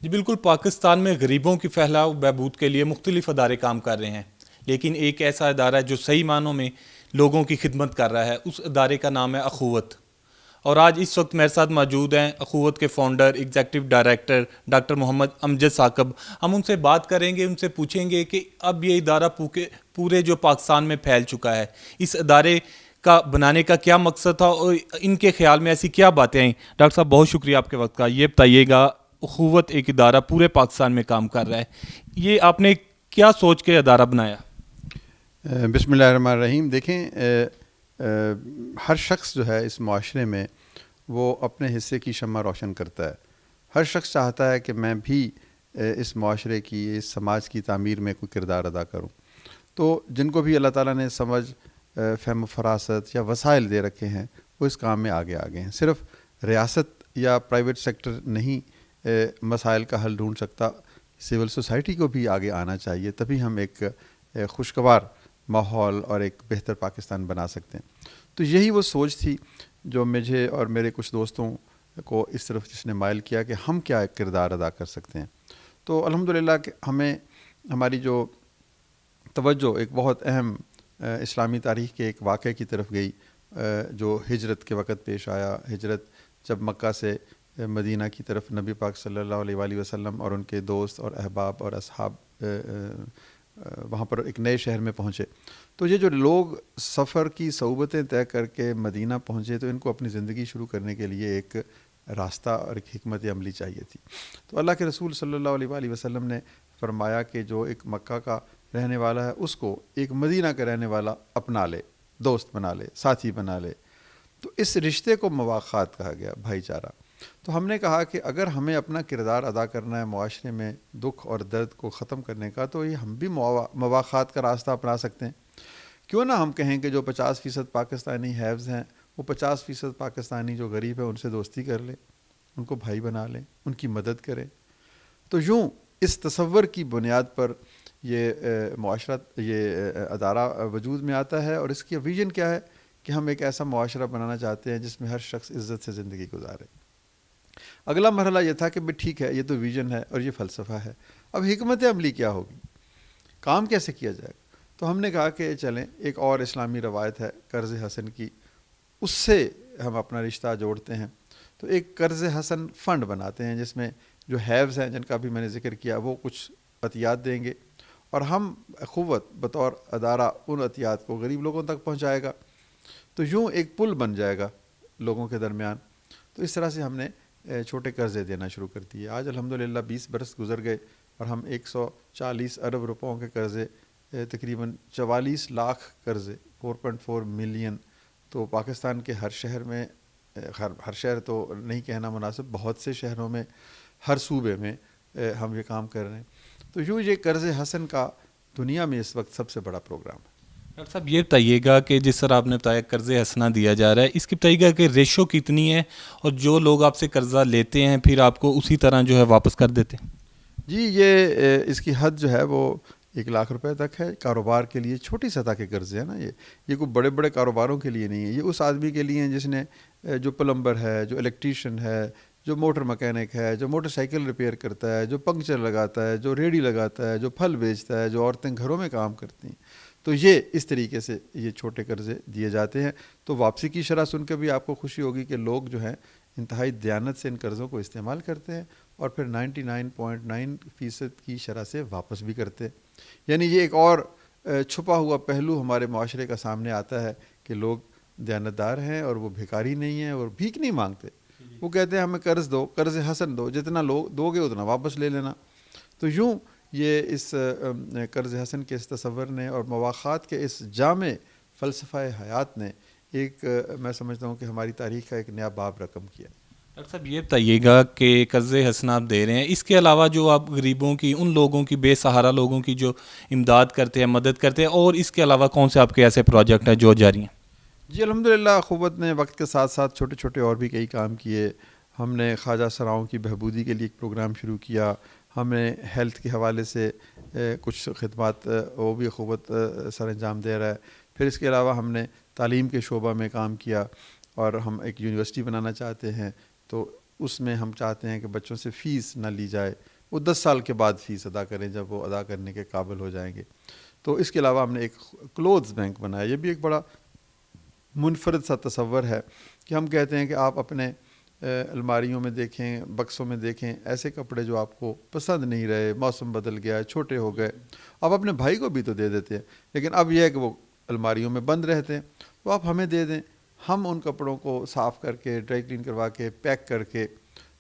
جی بالکل، پاکستان میں غریبوں کی فلاح و بہبود کے لیے مختلف ادارے کام کر رہے ہیں، لیکن ایک ایسا ادارہ ہے جو صحیح معنوں میں لوگوں کی خدمت کر رہا ہے، اس ادارے کا نام ہے اخوت۔ اور آج اس وقت میرے ساتھ موجود ہیں اخوت کے فاؤنڈر ایگزیکٹو ڈائریکٹر ڈاکٹر محمد امجد ثاقب۔ ہم ان سے بات کریں گے، ان سے پوچھیں گے کہ اب یہ ادارہ پورے جو پاکستان میں پھیل چکا ہے، اس ادارے کا بنانے کا کیا مقصد تھا اور ان کے خیال میں ایسی کیا باتیں ہیں۔ ڈاکٹر صاحب بہت شکریہ آپ کے وقت کا۔ یہ بتائیے گا، اخوت ایک ادارہ پورے پاکستان میں کام کر رہا ہے، یہ آپ نے کیا سوچ کے ادارہ بنایا؟ بسم اللہ الرحمن الرحیم۔ دیکھیں، ہر شخص جو ہے اس معاشرے میں وہ اپنے حصے کی شمع روشن کرتا ہے۔ ہر شخص چاہتا ہے کہ میں بھی اس معاشرے کی، اس سماج کی تعمیر میں کوئی کردار ادا کروں۔ تو جن کو بھی اللہ تعالیٰ نے سمجھ، فہم و فراست یا وسائل دے رکھے ہیں، وہ اس کام میں آگے ہیں۔ صرف ریاست یا پرائیویٹ سیکٹر نہیں مسائل کا حل ڈھونڈ سکتا، سول سوسائٹی کو بھی آگے آنا چاہیے، تبھی ہم ایک خوشگوار ماحول اور ایک بہتر پاکستان بنا سکتے ہیں۔ تو یہی وہ سوچ تھی جو مجھے اور میرے کچھ دوستوں کو اس طرف جس نے مائل کیا کہ ہم کیا ایک کردار ادا کر سکتے ہیں۔ تو الحمدللہ کہ ہمیں ہماری جو توجہ ایک بہت اہم اسلامی تاریخ کے ایک واقعے کی طرف گئی، جو ہجرت کے وقت پیش آیا۔ ہجرت جب مکہ سے مدینہ کی طرف نبی پاک صلی اللہ علیہ وآلہ وسلم اور ان کے دوست اور احباب اور اصحاب وہاں پر ایک نئے شہر میں پہنچے، تو یہ جو لوگ سفر کی صعوبتیں طے کر کے مدینہ پہنچے، تو ان کو اپنی زندگی شروع کرنے کے لیے ایک راستہ اور ایک حکمت عملی چاہیے تھی۔ تو اللہ کے رسول صلی اللہ علیہ وآلہ وسلم نے فرمایا کہ جو ایک مکہ کا رہنے والا ہے، اس کو ایک مدینہ کا رہنے والا اپنا لے، دوست بنا لے، ساتھی بنا لے۔ تو اس رشتے کو مواخات کہا گیا، بھائی چارہ۔ تو ہم نے کہا کہ اگر ہمیں اپنا کردار ادا کرنا ہے معاشرے میں دکھ اور درد کو ختم کرنے کا، تو یہ ہم بھی مواخات کا راستہ اپنا سکتے ہیں۔ کیوں نہ ہم کہیں کہ جو 50% پاکستانی ہیوز ہیں، وہ 50% پاکستانی جو غریب ہیں ان سے دوستی کر لیں، ان کو بھائی بنا لیں، ان کی مدد کریں۔ تو یوں اس تصور کی بنیاد پر یہ معاشرت، یہ ادارہ وجود میں آتا ہے۔ اور اس کی ویژن کیا ہے کہ ہم ایک ایسا معاشرہ بنانا چاہتے ہیں جس میں ہر شخص عزت سے زندگی گزارے۔ اگلا مرحلہ یہ تھا کہ ٹھیک ہے، یہ تو ویژن ہے اور یہ فلسفہ ہے، اب حکمت عملی کیا ہوگی، کام کیسے کیا جائے گا؟ تو ہم نے کہا کہ چلیں، ایک اور اسلامی روایت ہے قرض حسن کی، اس سے ہم اپنا رشتہ جوڑتے ہیں۔ تو ایک قرض حسن فنڈ بناتے ہیں جس میں جو ہیوز ہیں، جن کا بھی میں نے ذکر کیا، وہ کچھ عطیات دیں گے اور ہم اخوت بطور ادارہ ان عطیات کو غریب لوگوں تک پہنچائے گا۔ تو یوں ایک پل بن جائے گا لوگوں کے درمیان۔ تو اس طرح سے ہم نے چھوٹے قرضے دینا شروع کر دیے۔ آج الحمدللہ 20 برس گزر گئے اور ہم 140 ارب روپوں کے قرضے، تقریباً 44 لاکھ قرضے، 4.4 ملین، تو پاکستان کے ہر شہر میں، ہر شہر تو نہیں کہنا مناسب، بہت سے شہروں میں، ہر صوبے میں ہم یہ کام کر رہے ہیں۔ تو یوں یہ قرض حسن کا دنیا میں اس وقت سب سے بڑا پروگرام ہے۔ ڈاکٹر صاحب یہ بتائیے گا کہ جس طرح آپ نے بتایا قرض حسنہ دیا جا رہا ہے، اس کی بتائیے گا کہ ریشو کتنی ہے، اور جو لوگ آپ سے قرضہ لیتے ہیں پھر آپ کو اسی طرح جو ہے واپس کر دیتے ہیں؟ جی، یہ اس کی حد جو ہے وہ 1 لاکھ روپے تک ہے۔ کاروبار کے لیے چھوٹی سطح کے قرضے ہیں نا، یہ کوئی بڑے بڑے کاروباروں کے لیے نہیں ہے۔ یہ اس آدمی کے لیے ہیں جس نے، جو پلمبر ہے، جو الیکٹریشین ہے، جو موٹر مکینک ہے، جو موٹر سائیکل ریپیئر کرتا ہے، جو پنکچر لگاتا ہے، جو ریڑھی لگاتا ہے، جو پھل بیچتا ہے، جو عورتیں گھروں میں کام کرتی ہیں۔ تو یہ اس طریقے سے یہ چھوٹے قرضے دیے جاتے ہیں۔ تو واپسی کی شرح سن کے بھی آپ کو خوشی ہوگی کہ لوگ جو ہیں انتہائی دیانت سے ان قرضوں کو استعمال کرتے ہیں اور پھر 99.9% کی شرح سے واپس بھی کرتے ہیں۔ یعنی یہ ایک اور چھپا ہوا پہلو ہمارے معاشرے کا سامنے آتا ہے کہ لوگ دیانتدار ہیں اور وہ بھکاری نہیں ہیں اور بھیک نہیں مانگتے۔ وہ کہتے ہیں ہمیں قرض دو، قرض حسن دو، جتنا دو گے اتنا واپس لے لینا۔ تو یوں یہ اس قرض حسن کے اس تصور نے اور مواخات کے اس جامع فلسفہ حیات نے ایک، میں سمجھتا ہوں کہ ہماری تاریخ کا ایک نیا باب رقم کیا۔ ڈاکٹر صاحب یہ بتائیے گا کہ قرض حسنہ آپ دے رہے ہیں، اس کے علاوہ جو آپ غریبوں کی، ان لوگوں کی، بے سہارا لوگوں کی جو امداد کرتے ہیں، مدد کرتے ہیں، اور اس کے علاوہ کون سے آپ کے ایسے پروجیکٹ ہیں جو جاری ہیں؟ جی الحمدللہ، اخوت نے وقت کے ساتھ ساتھ چھوٹے چھوٹے اور بھی کئی کام کیے۔ ہم نے خواجہ سراؤں کی بہبودی کے لیے ایک پروگرام شروع کیا۔ ہم نے ہیلتھ کے حوالے سے کچھ خدمات، وہ بھی اخوت سر انجام دے رہا ہے۔ پھر اس کے علاوہ ہم نے تعلیم کے شعبہ میں کام کیا اور ہم ایک یونیورسٹی بنانا چاہتے ہیں۔ تو اس میں ہم چاہتے ہیں کہ بچوں سے فیس نہ لی جائے، وہ 10 سال کے بعد فیس ادا کریں جب وہ ادا کرنے کے قابل ہو جائیں گے. تو اس کے علاوہ ہم نے ایک کلوتھس بینک بنایا. یہ بھی ایک بڑا منفرد سا تصور ہے کہ ہم کہتے ہیں کہ آپ اپنے الماریوں میں دیکھیں, بکسوں میں دیکھیں, ایسے کپڑے جو آپ کو پسند نہیں رہے, موسم بدل گیا, چھوٹے ہو گئے, آپ اپنے بھائی کو بھی تو دے دیتے ہیں, لیکن اب یہ ہے کہ وہ الماریوں میں بند رہتے ہیں, تو آپ ہمیں دے دیں, ہم ان کپڑوں کو صاف کر کے, ڈرائی کلین کروا کے, پیک کر کے,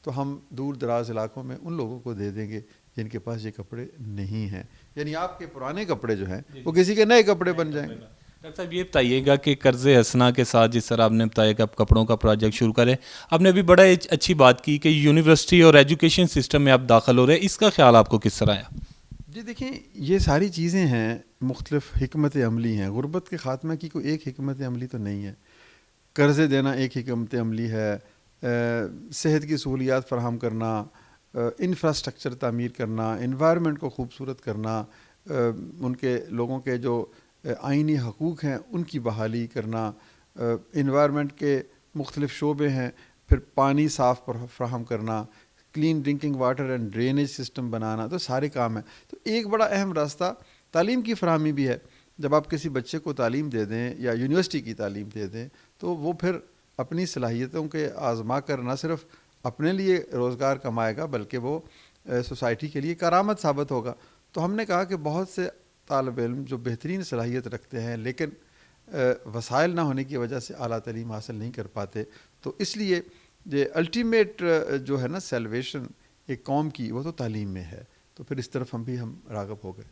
تو ہم دور دراز علاقوں میں ان لوگوں کو دے دیں گے جن کے پاس یہ کپڑے نہیں ہیں. یعنی آپ کے پرانے کپڑے جو ہیں وہ کسی کے نئے کپڑے بن جائیں گے. ڈاکٹر صاحب یہ بتائیے گا کہ قرض حسنہ کے ساتھ جس طرح آپ نے بتایا کہ آپ کپڑوں کا پروجیکٹ شروع کریں, آپ نے ابھی بڑا اچھی بات کی کہ یونیورسٹی اور ایجوکیشن سسٹم میں آپ داخل ہو رہے ہیں, اس کا خیال آپ کو کس طرح آیا؟ جی دیکھیں, یہ ساری چیزیں ہیں, مختلف حکمت عملی ہیں. غربت کے خاتمہ کی کوئی ایک حکمت عملی تو نہیں ہے. قرضے دینا ایک حکمت عملی ہے, صحت کی سہولیات فراہم کرنا, انفراسٹرکچر تعمیر کرنا, انوائرمنٹ کو خوبصورت کرنا, ان کے لوگوں کے جو آئینی حقوق ہیں ان کی بحالی کرنا, انوائرمنٹ کے مختلف شعبے ہیں, پھر پانی صاف فراہم کرنا, clean drinking water and drainage system بنانا, تو سارے کام ہیں. تو ایک بڑا اہم راستہ تعلیم کی فراہمی بھی ہے. جب آپ کسی بچے کو تعلیم دے دیں یا یونیورسٹی کی تعلیم دے دیں تو وہ پھر اپنی صلاحیتوں کے آزما کر نہ صرف اپنے لیے روزگار کمائے گا بلکہ وہ سوسائٹی کے لیے کارآمد ثابت ہوگا. تو ہم نے کہا کہ بہت سے طالب علم جو بہترین صلاحیت رکھتے ہیں لیکن وسائل نہ ہونے کی وجہ سے اعلیٰ تعلیم حاصل نہیں کر پاتے, تو اس لیے یہ الٹیمیٹ جو ہے نا سیلویشن ایک قوم کی, وہ تو تعلیم میں ہے. تو پھر اس طرف ہم راغب ہو گئے.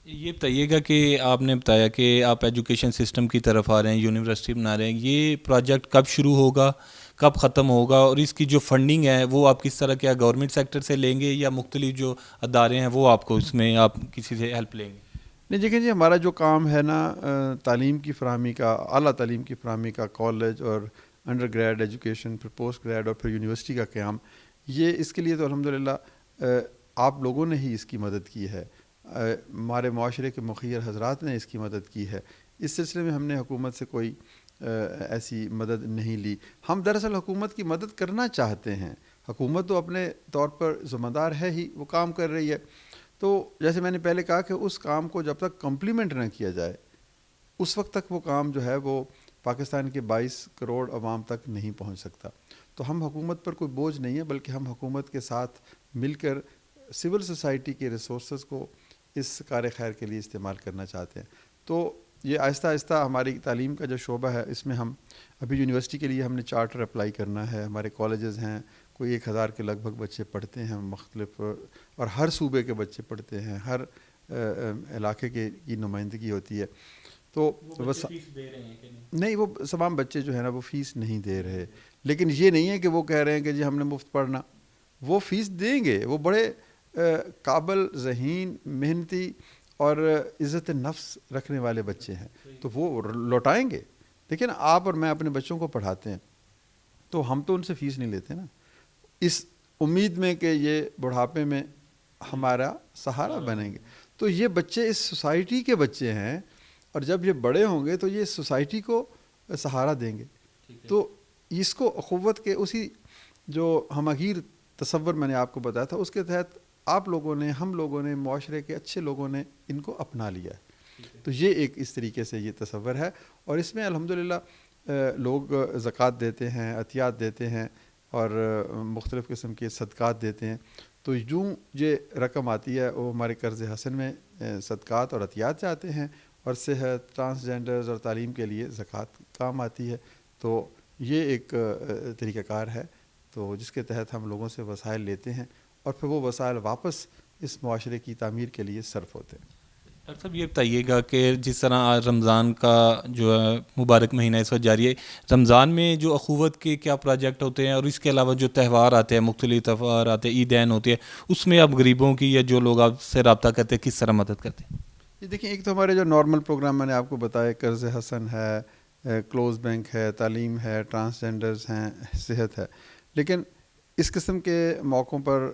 یہ بتائیے گا کہ آپ نے بتایا کہ آپ ایجوکیشن سسٹم کی طرف آ رہے ہیں, یونیورسٹی بنا رہے ہیں, یہ پروجیکٹ کب شروع ہوگا, کب ختم ہوگا, اور اس کی جو فنڈنگ ہے وہ آپ کس طرح, کیا گورنمنٹ سیکٹر سے لیں گے یا مختلف جو ادارے ہیں وہ آپ کو اس میں آپ کسی سے ہیلپ لیں گے؟ نہیں دیکھیں جی, ہمارا جو کام ہے نا تعلیم کی فراہمی کا, اعلیٰ تعلیم کی فراہمی کا, کالج اور انڈر گریڈ ایجوکیشن, پھر پوسٹ گریڈ اور پھر یونیورسٹی کا قیام, یہ اس کے لیے تو الحمدللہ آپ لوگوں نے ہی اس کی مدد کی ہے, ہمارے معاشرے کے مخیر حضرات نے اس کی مدد کی ہے. اس سلسلے میں ہم نے حکومت سے کوئی ایسی مدد نہیں لی. ہم دراصل حکومت کی مدد کرنا چاہتے ہیں. حکومت تو اپنے طور پر ذمہ دار ہے ہی, وہ کام کر رہی ہے. تو جیسے میں نے پہلے کہا کہ اس کام کو جب تک کمپلیمنٹ نہ کیا جائے اس وقت تک وہ کام جو ہے وہ پاکستان کے 22 کروڑ عوام تک نہیں پہنچ سکتا. تو ہم حکومت پر کوئی بوجھ نہیں ہے, بلکہ ہم حکومت کے ساتھ مل کر سول سوسائٹی کے ریسورسز کو اس کار خیر کے لیے استعمال کرنا چاہتے ہیں. تو یہ آہستہ آہستہ ہماری تعلیم کا جو شعبہ ہے اس میں ہم ابھی یونیورسٹی کے لیے ہم نے چارٹر اپلائی کرنا ہے. ہمارے کالجز ہیں, کوئی 1000 کے لگ بھگ بچے پڑھتے ہیں مختلف, اور ہر صوبے کے بچے پڑھتے ہیں, ہر علاقے کی نمائندگی ہوتی ہے. تو بس نہیں, وہ تمام بچے جو ہے نا وہ فیس نہیں دے رہے, لیکن یہ نہیں ہے کہ وہ کہہ رہے ہیں کہ جی ہم نے مفت پڑھنا. وہ فیس دیں گے, وہ بڑے قابل, ذہین, محنتی اور عزت نفس رکھنے والے بچے ہیں, تو وہ لوٹائیں گے. لیکن آپ اور میں اپنے بچوں کو پڑھاتے ہیں تو ہم تو ان سے فیس نہیں لیتے نا, اس امید میں کہ یہ بڑھاپے میں ہمارا سہارا بنیں گے. تو یہ بچے اس سوسائٹی کے بچے ہیں, اور جب یہ بڑے ہوں گے تو یہ سوسائٹی کو سہارا دیں گے. تو اس کو اخوت کے اسی جو ہمگیر تصور میں نے آپ کو بتایا تھا اس کے تحت آپ لوگوں نے, ہم لوگوں نے, معاشرے کے اچھے لوگوں نے ان کو اپنا لیا ہے. تو یہ ایک اس طریقے سے یہ تصور ہے, اور اس میں الحمدللہ لوگ زکوٰۃ دیتے ہیں, عطیات دیتے ہیں, اور مختلف قسم کے صدقات دیتے ہیں. تو یوں یہ رقم آتی ہے وہ ہمارے قرض حسن میں صدقات اور عطیات جاتے ہیں, اور صحت, ٹرانسجینڈرز اور تعلیم کے لیے زکوٰۃ کام آتی ہے. تو یہ ایک طریقہ کار ہے تو جس کے تحت ہم لوگوں سے وسائل لیتے ہیں, اور پھر وہ وسائل واپس اس معاشرے کی تعمیر کے لیے صرف ہوتے ہیں. ڈاکٹر صاحب یہ بتائیے گا کہ جس طرح رمضان کا جو ہے مبارک مہینہ اس وقت جاری ہے, رمضان میں جو اخوت کے کیا پروجیکٹ ہوتے ہیں, اور اس کے علاوہ جو تہوار آتے ہیں, مختلف تہوار آتے ہیں, عیدین ہوتی ہے, اس میں آپ غریبوں کی یا جو لوگ آپ سے رابطہ کرتے ہیں کس طرح مدد کرتے ہیں؟ یہ دیکھیں, ایک تو ہمارے جو نارمل پروگرام میں نے آپ کو بتایا, قرض حسن ہے, کلوز بینک ہے, تعلیم ہے, ٹرانسجینڈرز ہیں, صحت ہے. لیکن اس قسم کے موقعوں پر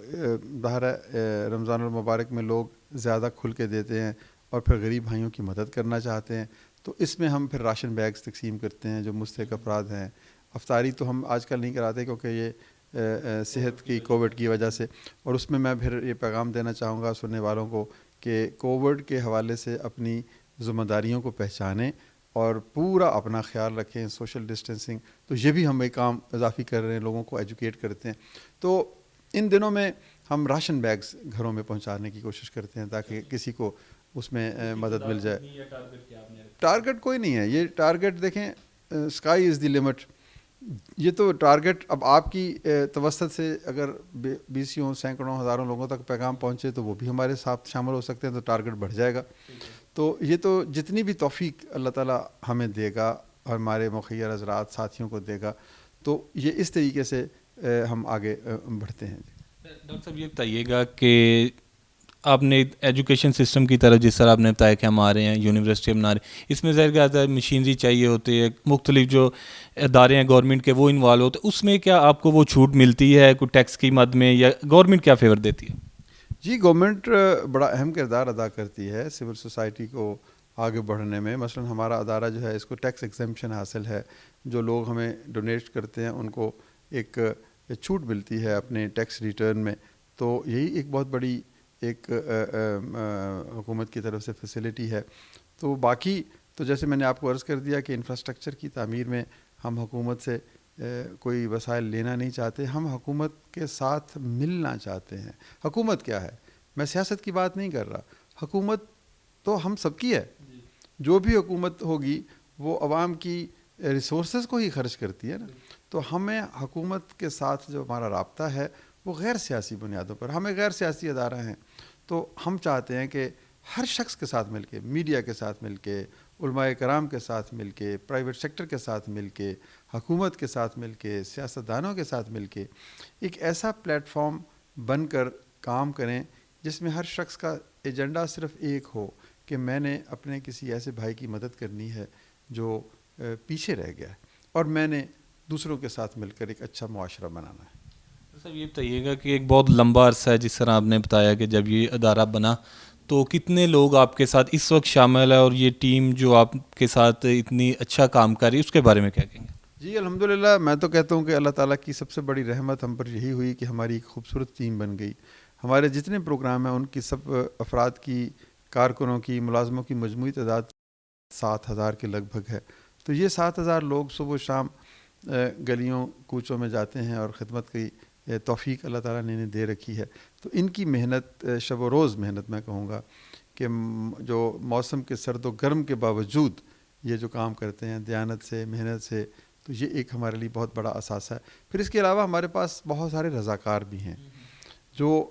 ظاہر ہے رمضان المبارک میں لوگ زیادہ کھل کے دیتے ہیں اور پھر غریب بھائیوں کی مدد کرنا چاہتے ہیں. تو اس میں ہم پھر راشن بیگز تقسیم کرتے ہیں جو مستحق افراد ہیں. افطاری تو ہم آج کل نہیں کراتے کیونکہ یہ صحت کی کووڈ کی وجہ سے. اور اس میں پھر یہ پیغام دینا چاہوں گا سننے والوں کو کہ کووڈ کے حوالے سے اپنی ذمہ داریوں کو پہچانیں اور پورا اپنا خیال رکھیں, سوشل ڈسٹینسنگ. تو یہ بھی ہم ایک کام اضافی کر رہے ہیں, لوگوں کو ایجوکیٹ کرتے ہیں. تو ان دنوں میں ہم راشن بیگز گھروں میں پہنچانے کی کوشش کرتے ہیں تاکہ کسی کو اس میں مدد مل جائے. ٹارگٹ کوئی نہیں ہے, یہ ٹارگٹ دیکھیں اسکائی از دی لمٹ. یہ تو ٹارگٹ اب آپ کی توسط سے اگر بیسیوں سینکڑوں ہزاروں لوگوں تک پیغام پہنچے تو وہ بھی ہمارے ساتھ شامل ہو سکتے ہیں, تو ٹارگٹ بڑھ جائے گا. تو یہ تو جتنی بھی توفیق اللہ تعالیٰ ہمیں دے گا اور ہمارے مخیر حضرات ساتھیوں کو دے گا, تو یہ اس طریقے سے ہم آگے بڑھتے ہیں. ڈاکٹر صاحب یہ بتائیے گا کہ آپ نے ایجوکیشن سسٹم کی طرف جس طرح آپ نے بتایا کہ ہم آ رہے ہیں, یونیورسٹی بنا رہے ہیں, اس میں ظاہر بات ہے مشینری چاہیے ہوتی ہے, مختلف جو ادارے ہیں گورنمنٹ کے وہ انوالو ہوتے ہیں, اس میں کیا آپ کو وہ چھوٹ ملتی ہے کوئی ٹیکس کی مد میں, یا گورنمنٹ کیا فیور دیتی ہے؟ جی گورنمنٹ بڑا اہم کردار ادا کرتی ہے سول سوسائٹی کو آگے بڑھنے میں. مثلا ہمارا ادارہ جو ہے اس کو ٹیکس ایگزمپشن حاصل ہے. جو لوگ ہمیں ڈونیٹ کرتے ہیں ان کو ایک چھوٹ ملتی ہے اپنے ٹیکس ریٹرن میں. تو یہی ایک بہت بڑی ایک حکومت کی طرف سے فیسلٹی ہے. تو باقی تو جیسے میں نے آپ کو عرض کر دیا کہ انفراسٹرکچر کی تعمیر میں ہم حکومت سے کوئی وسائل لینا نہیں چاہتے, ہم حکومت کے ساتھ ملنا چاہتے ہیں. حکومت کیا ہے, میں سیاست کی بات نہیں کر رہا, حکومت تو ہم سب کی ہے. جو بھی حکومت ہوگی وہ عوام کی ریسورسز کو ہی خرچ کرتی ہے نا. تو ہمیں حکومت کے ساتھ جو ہمارا رابطہ ہے وہ غیر سیاسی بنیادوں پر, ہمیں غیر سیاسی ادارہ ہیں, تو ہم چاہتے ہیں کہ ہر شخص کے ساتھ مل کے, میڈیا کے ساتھ مل کے, علماء کرام کے ساتھ مل کے, پرائیویٹ سیکٹر کے ساتھ مل کے, حکومت کے ساتھ مل کے, سیاستدانوں کے ساتھ مل کے ایک ایسا پلیٹ فارم بن کر کام کریں جس میں ہر شخص کا ایجنڈا صرف ایک ہو کہ میں نے اپنے کسی ایسے بھائی کی مدد کرنی ہے جو پیچھے رہ گیا ہے, اور میں نے دوسروں کے ساتھ مل کر ایک اچھا معاشرہ بنانا ہے. صاحب یہ بتائیے گا کہ ایک بہت لمبا عرصہ ہے جس طرح آپ نے بتایا کہ جب یہ ادارہ بنا تو کتنے لوگ آپ کے ساتھ اس وقت شامل ہے, اور یہ ٹیم جو آپ کے ساتھ اتنی اچھا کام کر رہی ہے اس کے بارے میں کیا کہیں گے؟ جی الحمدللہ, میں تو کہتا ہوں کہ اللہ تعالیٰ کی سب سے بڑی رحمت ہم پر یہی ہوئی کہ ہماری ایک خوبصورت ٹیم بن گئی. ہمارے جتنے پروگرام ہیں ان کی سب افراد کی, کارکنوں کی, ملازموں کی مجموعی تعداد 7,000 کے لگ بھگ ہے. تو یہ 7,000 لوگ صبح و شام گلیوں کوچوں میں جاتے ہیں اور خدمت کی توفیق اللہ تعالیٰ نے انہیں دے رکھی ہے. تو ان کی محنت, شب و روز محنت میں کہوں گا کہ جو موسم کے سرد و گرم کے باوجود یہ جو کام کرتے ہیں دیانت سے, محنت سے, تو یہ ایک ہمارے لیے بہت بڑا اثاثہ ہے. پھر اس کے علاوہ ہمارے پاس بہت سارے رضاکار بھی ہیں جو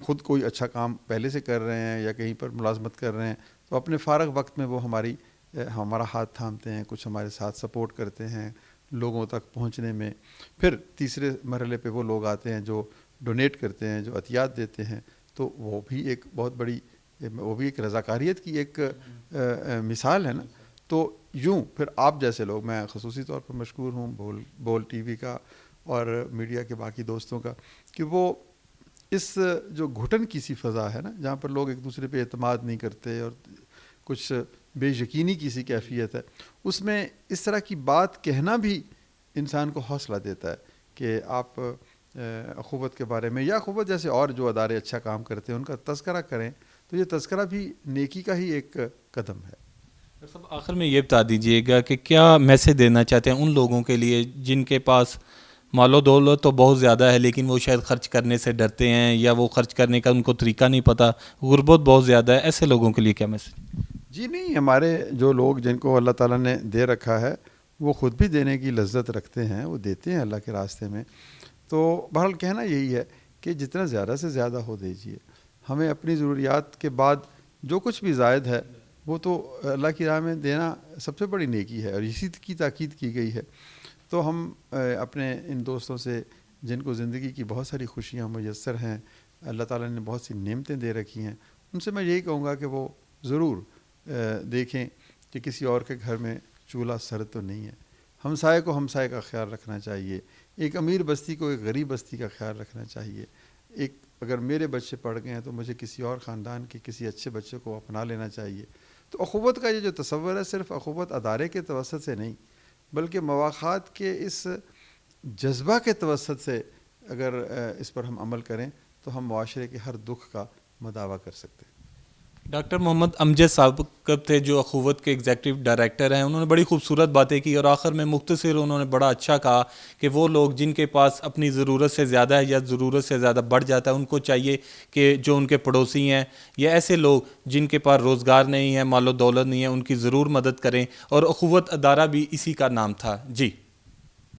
خود کوئی اچھا کام پہلے سے کر رہے ہیں یا کہیں پر ملازمت کر رہے ہیں, تو اپنے فارغ وقت میں وہ ہمارا ہاتھ تھامتے ہیں, کچھ ہمارے ساتھ سپورٹ کرتے ہیں لوگوں تک پہنچنے میں. پھر تیسرے مرحلے پہ وہ لوگ آتے ہیں جو ڈونیٹ کرتے ہیں, جو عطیات دیتے ہیں, تو وہ بھی ایک بہت بڑی, وہ بھی ایک رضاکاریت کی ایک مثال ہے نا. تو یوں پھر آپ جیسے لوگ, میں خصوصی طور پر مشکور ہوں بول ٹی وی کا اور میڈیا کے باقی دوستوں کا, کہ وہ اس جو گھٹن کی سی فضا ہے نا جہاں پر لوگ ایک دوسرے پہ اعتماد نہیں کرتے اور کچھ بے یقینی کی سی کیفیت ہے, اس میں اس طرح کی بات کہنا بھی انسان کو حوصلہ دیتا ہے کہ آپ اخوت کے بارے میں یا اخوت جیسے اور جو ادارے اچھا کام کرتے ہیں ان کا تذکرہ کریں. تو یہ تذکرہ بھی نیکی کا ہی ایک قدم ہے. سب آخر میں یہ بتا دیجئے گا کہ کیا میسیج دینا چاہتے ہیں ان لوگوں کے لیے جن کے پاس مال و دولت تو بہت زیادہ ہے لیکن وہ شاید خرچ کرنے سے ڈرتے ہیں, یا وہ خرچ کرنے کا ان کو طریقہ نہیں پتہ, غربت بہت زیادہ ہے, ایسے لوگوں کے لیے کیا میسیج؟ جی نہیں, ہمارے جو لوگ جن کو اللہ تعالیٰ نے دے رکھا ہے وہ خود بھی دینے کی لذت رکھتے ہیں, وہ دیتے ہیں اللہ کے راستے میں. تو بہرحال کہنا یہی ہے کہ جتنا زیادہ سے زیادہ ہو دیجیے. ہمیں اپنی ضروریات کے بعد جو کچھ بھی زائد ہے وہ تو اللہ کی راہ میں دینا سب سے بڑی نیکی ہے, اور اسی کی تاکید کی گئی ہے. تو ہم اپنے ان دوستوں سے جن کو زندگی کی بہت ساری خوشیاں میسر ہیں, اللہ تعالیٰ نے بہت سی نعمتیں دے رکھی ہیں, ان سے میں یہی کہوں گا کہ وہ ضرور دیکھیں کہ کسی اور کے گھر میں چولہا سرد تو نہیں ہے. ہمسائے کو ہمسائے کا خیال رکھنا چاہیے, ایک امیر بستی کو ایک غریب بستی کا خیال رکھنا چاہیے. ایک اگر میرے بچے پڑھ گئے ہیں تو مجھے کسی اور خاندان کے کسی اچھے بچے کو اپنا لینا چاہیے. تو اخوت کا یہ جو تصور ہے صرف اخوت ادارے کے توسط سے نہیں بلکہ مواخات کے اس جذبہ کے توسط سے اگر اس پر ہم عمل کریں تو ہم معاشرے کے ہر دکھ کا مداوع کر سکتے ہیں. ڈاکٹر محمد امجد صاحب تھے جو اخوت کے ایگزیکٹو ڈائریکٹر ہیں. انہوں نے بڑی خوبصورت باتیں کی اور آخر میں مختصر انہوں نے بڑا اچھا کہا کہ وہ لوگ جن کے پاس اپنی ضرورت سے زیادہ ہے یا ضرورت سے زیادہ بڑھ جاتا ہے، ان کو چاہیے کہ جو ان کے پڑوسی ہیں یا ایسے لوگ جن کے پاس روزگار نہیں ہے، مال و دولت نہیں ہے، ان کی ضرور مدد کریں. اور اخوت ادارہ بھی اسی کا نام تھا. جی.